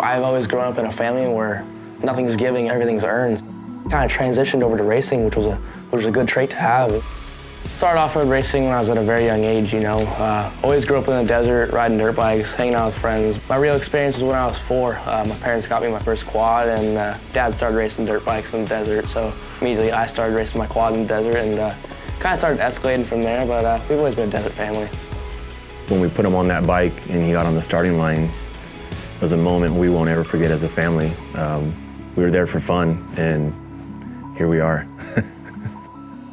I've always grown up in a family where nothing's giving, everything's earned. Kind of transitioned over to racing, which was a good trait to have. Started off-road racing when I was at a very young age, you know. Always grew up in the desert, riding dirt bikes, hanging out with friends. My real experience was when I was 4. My parents got me my first quad, and Dad started racing dirt bikes in the desert, so immediately I started racing my quad in the desert, and kind of started escalating from there, but we've always been a desert family. When we put him on that bike and he got on the starting line, it was a moment we won't ever forget as a family. We were there for fun, and here we are.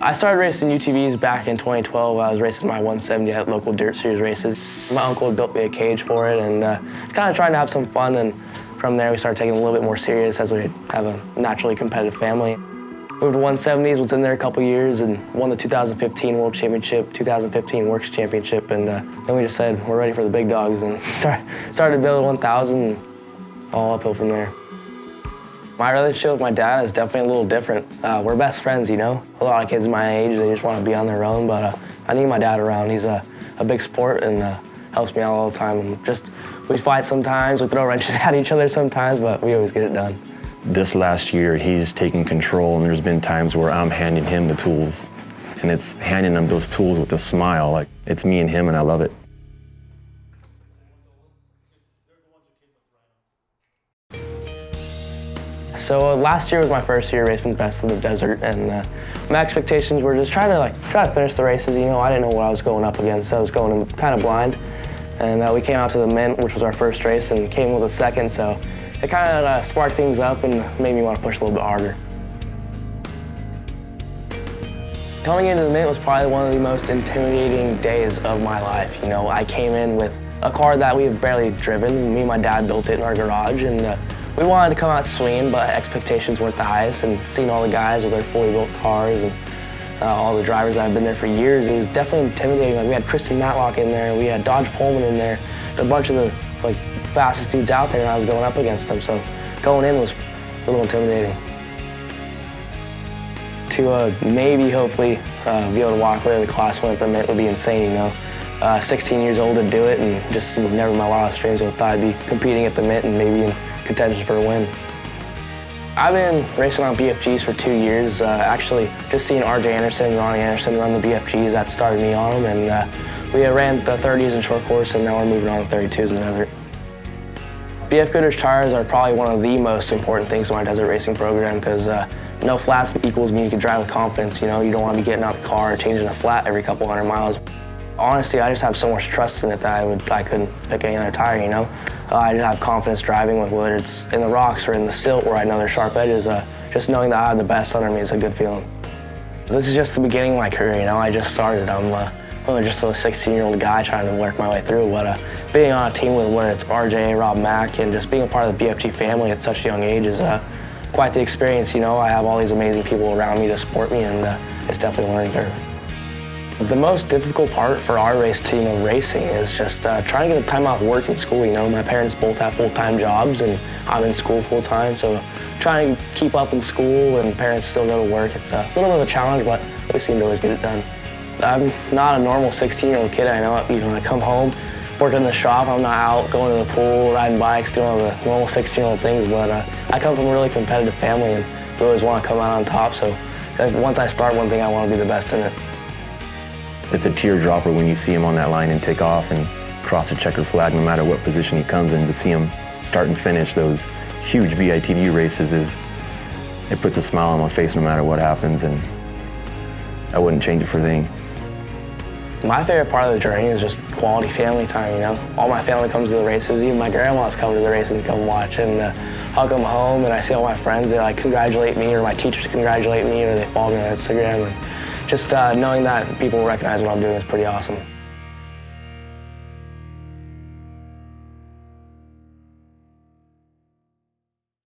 I started racing UTVs back in 2012. I was racing my 170 at local dirt series races. My uncle had built me a cage for it, and kind of trying to have some fun, and from there we started taking it a little bit more serious as we have a naturally competitive family. Moved to 170s, was in there a couple years, and won the 2015 World Championship, 2015 Works Championship, and then we just said we're ready for the big dogs, and started building 1000, and all uphill from there. My relationship with my dad is definitely a little different. We're best friends, you know. A lot of kids my age, they just want to be on their own, but I need my dad around. He's a big sport and helps me out all the time. And we fight sometimes, we throw wrenches at each other sometimes, but we always get it done. This last year, he's taken control, and there's been times where I'm handing him the tools, and it's handing him those tools with a smile. Like, it's me and him, and I love it. So last year was my first year racing the best of the desert, and my expectations were just try to finish the races. You know, I didn't know what I was going up against, so I was going in kind of blind. And we came out to the Mint, which was our first race, and came with a second, so it kind of sparked things up and made me want to push a little bit harder. Coming into the Mint was probably one of the most intimidating days of my life. You know, I came in with a car that we've barely driven. Me and my dad built it in our garage, and we wanted to come out swinging, but expectations weren't the highest, and seeing all the guys with their fully built cars and all the drivers that have been there for years, it was definitely intimidating. Like, we had Kristen Matlock in there, we had Dodge Pullman in there, a bunch of the fastest dudes out there, and I was going up against them, so going in was a little intimidating. To maybe, hopefully, be able to walk away with a class win at the Mint would be insane, you know. 16 years old to do it, and just never in my wildest dreams would have thought I'd be competing at the Mint and maybe in contention for a win. I've been racing on BFGs for 2 years. Actually, just seeing RJ Anderson and Ronnie Anderson run the BFGs, that started me on them, and we ran the 30s in short course, and now we're moving on to 32s in the desert. BF Goodrich tires are probably one of the most important things in my desert racing program, because no flats equals me you can drive with confidence. You know, you don't want to be getting out the car, changing a flat every couple hundred miles. Honestly, I just have so much trust in it that I couldn't pick any other tire, you know? I just have confidence driving with whether it's in the rocks or in the silt where I know there's sharp edges. Just knowing that I have the best under me is a good feeling. This is just the beginning of my career, you know? I just started. I'm just a 16-year-old guy trying to work my way through, but being on a team with where it's RJ, Rob Mack, and just being a part of the BFG family at such a young age is quite the experience, you know? I have all these amazing people around me to support me, and it's definitely a learning curve. The most difficult part for our race team of racing is just trying to get the time off work and school. You know, my parents both have full-time jobs, and I'm in school full-time, so trying to keep up in school and parents still go to work, it's a little bit of a challenge, but we seem to always get it done. I'm not a normal 16-year-old kid. I know, you know, I come home, work in the shop, I'm not out going to the pool, riding bikes, doing all the normal 16-year-old things, but I come from a really competitive family, and we always want to come out on top, so once I start one thing, I want to be the best in it. It's a teardropper when you see him on that line and take off and cross a checker flag, no matter what position he comes in. To see him start and finish those huge BITD races, it puts a smile on my face no matter what happens, and I wouldn't change it for a thing. My favorite part of the journey is just quality family time, you know? All my family comes to the races, even my grandma's come to the races and come watch, and I'll come home and I see all my friends, they congratulate me, or my teachers congratulate me, or they follow me on Instagram. And just knowing that people recognize what I'm doing is pretty awesome.